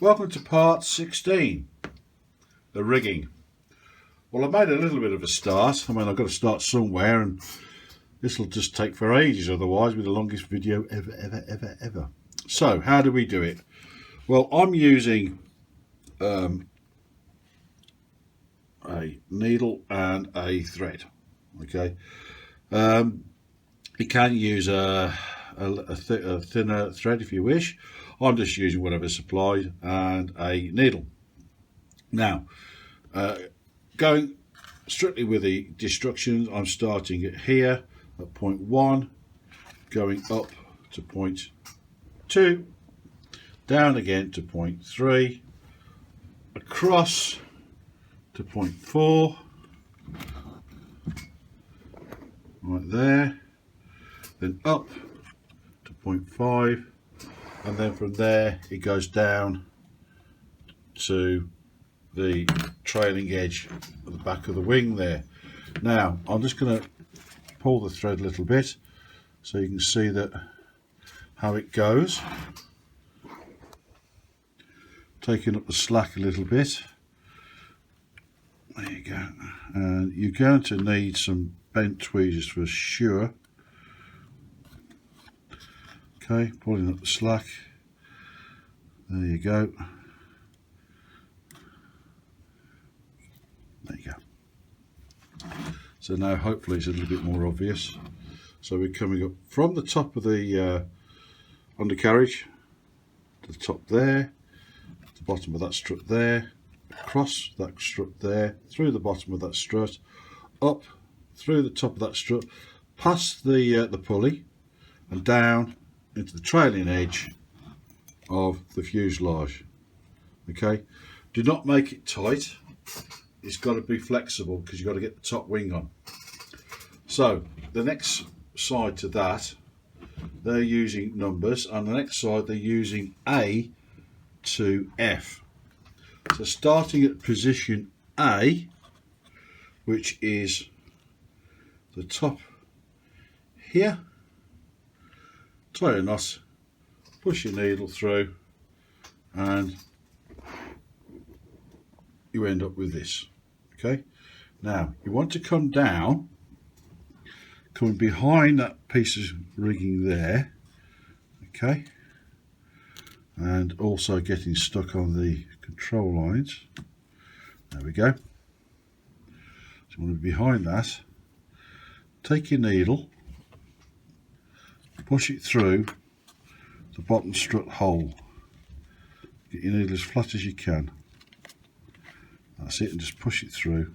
Welcome to part 16, the rigging. Well, I've made a little bit of a start. I mean, I've got to start somewhere, and this will just take for ages otherwise. With the longest video ever. So how do we do it? Well, I'm using a needle and a thread. Okay, you can use a thinner thread if you wish. I'm just using whatever's supplied and a needle. Now, going strictly with the instructions, I'm starting it here at point 1, going up to point 2, down again to point 3, across to point 4, right there, then up to point 5, and then from there it goes down to the trailing edge of the back of the wing there. Now I'm just going to pull the thread a little bit so you can see that how it goes, taking up the slack a little bit. There you go. And you're going to need some bent tweezers for sure. Okay, pulling up the slack. There you go. There you go. So now hopefully it's a little bit more obvious. So we're coming up from the top of the undercarriage to the top there, to the bottom of that strut there, across that strut there, through the bottom of that strut, up through the top of that strut, past the pulley, and down into the trailing edge of the fuselage. Okay, do not make it tight. It's got to be flexible because you've got to get the top wing on. So the next side to that, they're using numbers, and the next side they're using A to F. So starting at position A, which is the top here, tie a knot, push your needle through, and you end up with this. Okay, now you want to come down, coming behind that piece of rigging there, okay, and also getting stuck on the control lines. There we go. So you want to be behind that, take your needle, push it through the bottom strut hole, get your needle as flat as you can. That's it, and just push it through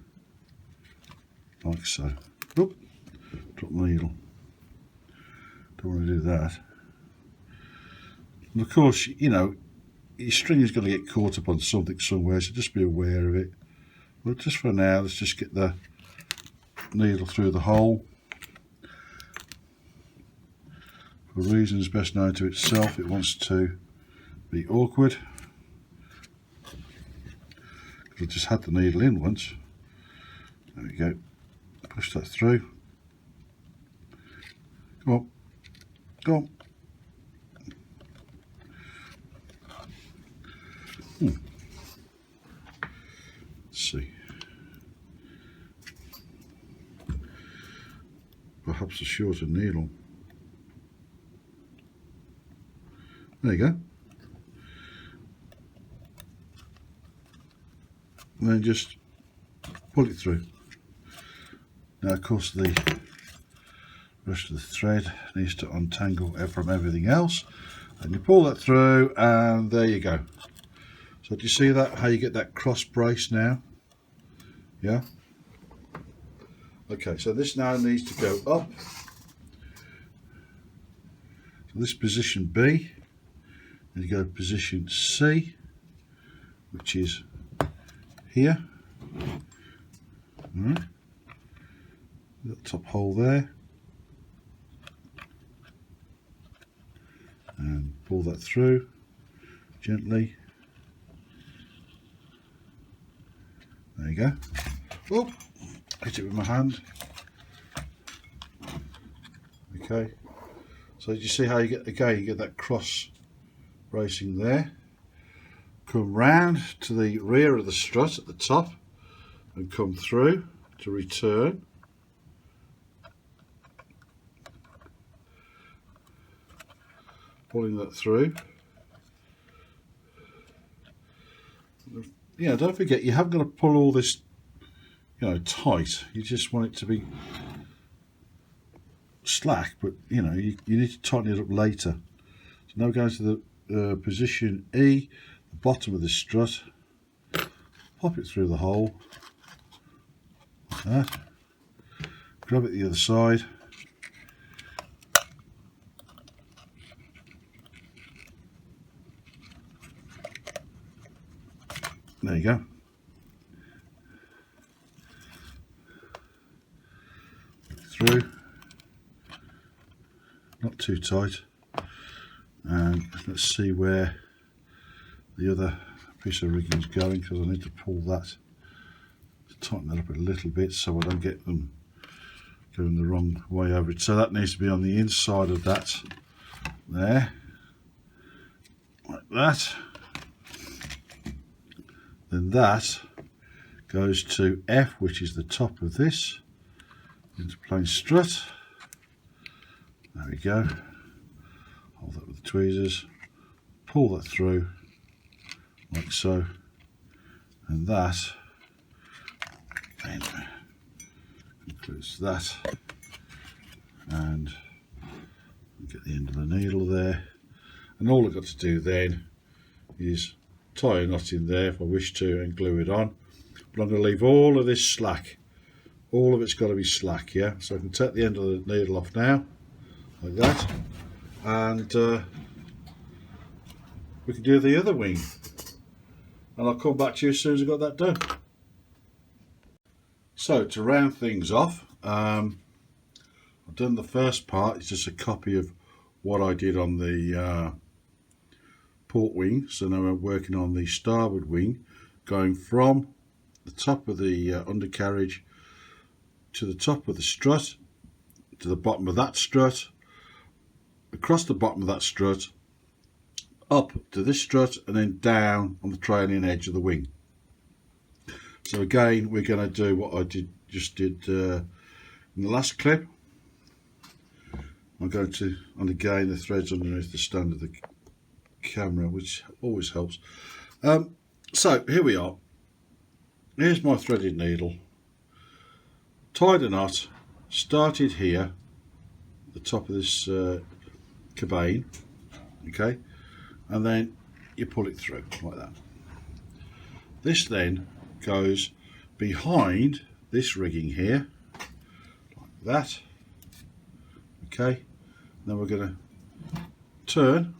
like so. Oop, drop the needle. Don't want to do that. And of course, you know, your string is going to get caught up on something somewhere, so just be aware of it. But just for now, let's just get the needle through the hole. For reasons best known to itself, it wants to be awkward. I just had the needle in once. There we go. Push that through. Come on. Go on. Let's see. Perhaps a shorter needle. There you go. And then just pull it through. Now of course the rest of the thread needs to untangle from everything else, and you pull that through, and there you go. So do you see that, how you get that cross brace now? Yeah. Okay, so this now needs to go up. So this position B, and you go to position C, which is here. All right. That top hole there, and pull that through gently. There you go. Oh, hit it with my hand. Okay, so you see how you get, again, you get that cross bracing there. come round to the rear of the strut at the top and come through to return. Pulling that through. Yeah, don't forget you haven't got to pull all this, you know, tight. You just want it to be slack, but you know, you need to tighten it up later. So now we're going to the position E, the bottom of the strut. Pop it through the hole like that. Grab it the other side. There you go. Through. Not too tight. And let's see where the other piece of rigging is going, because I need to pull that, to tighten that up a little bit so I don't get them going the wrong way over it. So that needs to be on the inside of that there, like that. Then that goes to F, which is the top of this, into plain strut. There we go. Hold that with the tweezers, pull that through like so, and that then includes that, and get the end of the needle there. And all I've got to do then is tie a knot in there if I wish to and glue it on. But I'm going to leave all of this slack. All of it's got to be slack, yeah? So I can take the end of the needle off now, like that, and we can do the other wing. And I'll come back to you as soon as I've got that done. So to round things off, I've done the first part. It's just a copy of what I did on the port wing. So now we're working on the starboard wing, going from the top of the undercarriage to the top of the strut, to the bottom of that strut, across the bottom of that strut, up to this strut, and then down on the trailing edge of the wing. So again, we're going to do what I just did in the last clip. I'm going to again the threads underneath the stand of the camera, which always helps. So here we are. Here's my threaded needle. Tied a knot, started here, the top of this cabane, okay, and then you pull it through like that. This then goes behind this rigging here, like that, okay. Then we're going to turn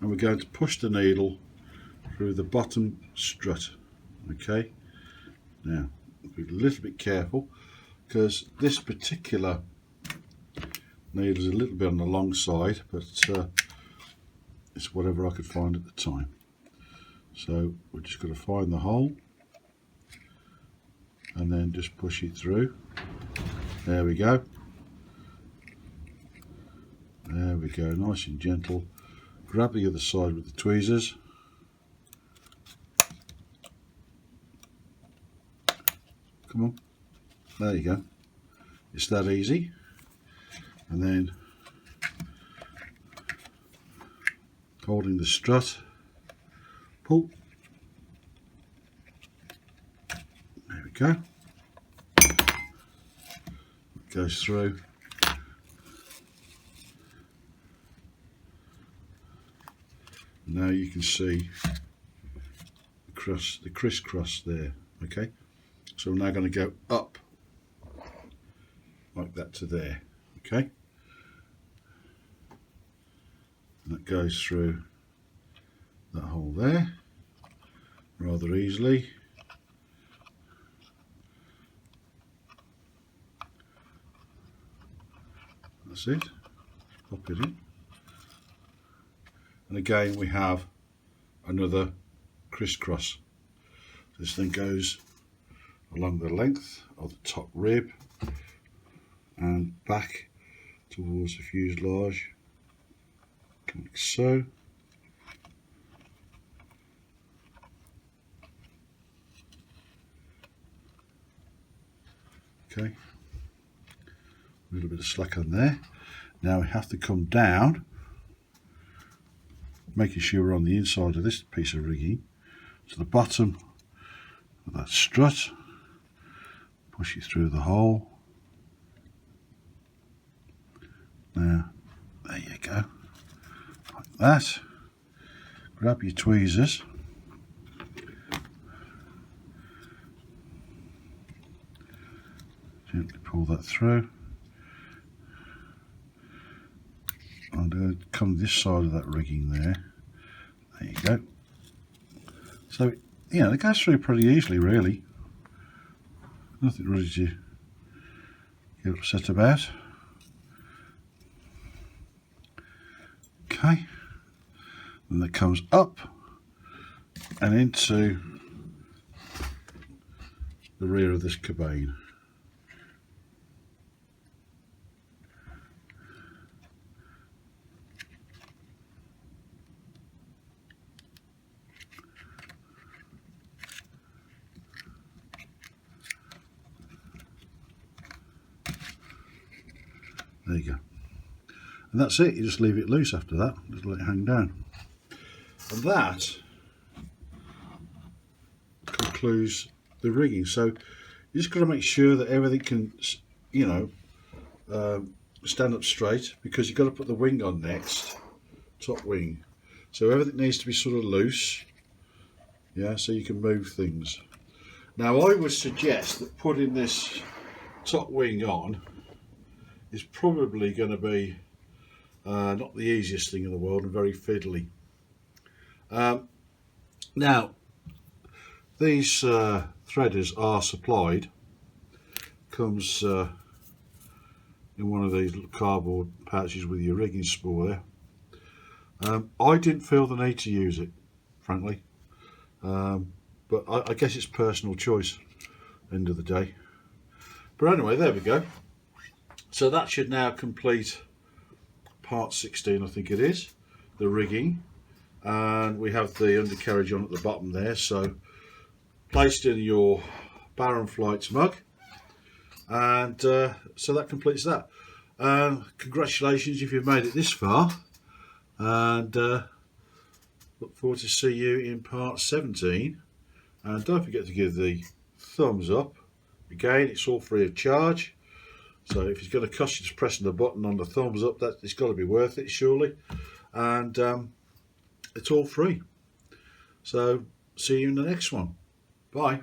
and we're going to push the needle through the bottom strut, okay. Now be a little bit careful, because this particular needle is a little bit on the long side, but it's whatever I could find at the time. So we're just going to find the hole and then just push it through. There we go. There we go, nice and gentle. Grab the other side with the tweezers. Come on, there you go. It's that easy. And then holding the strut, pull. There we go. It goes through. Now you can see the crisscross there, okay? So we're now going to go up like that to there, okay? And that goes through that hole there rather easily. That's it. Pop it in. And again we have another crisscross. This thing goes along the length of the top rib and back towards the fuselage, like so. Okay, a little bit of slack on there. Now we have to come down, making sure we're on the inside of this piece of rigging, to the bottom of that strut, push it through the hole. Now, there you go, like that. Grab your tweezers, gently pull that through, and come this side of that rigging there. There you go. So, you know, it goes through pretty easily, really. Nothing really to get upset about. Okay, then that comes up and into the rear of this cabane. There you go. And that's it, you just leave it loose after that, just let it hang down. And that concludes the rigging. So you just got to make sure that everything can, you know, stand up straight, because you've got to put the wing on next, top wing. So everything needs to be sort of loose, yeah, so you can move things. Now I would suggest that putting this top wing on is probably going to be not the easiest thing in the world and very fiddly. Now, these threaders are supplied, comes in one of these little cardboard pouches with your rigging spool there. I didn't feel the need to use it, frankly, but I guess it's personal choice, end of the day. But anyway, there we go. So that should now complete part 16, I think it is, the rigging, and we have the undercarriage on at the bottom there, so placed in your Barron Flights mug, and so that completes that. Congratulations if you've made it this far, and look forward to see you in part 17, and don't forget to give the thumbs up. Again, it's all free of charge. So if it's going to cost you just pressing the button on the thumbs up, that it's got to be worth it, surely. And it's all free. So see you in the next one. Bye.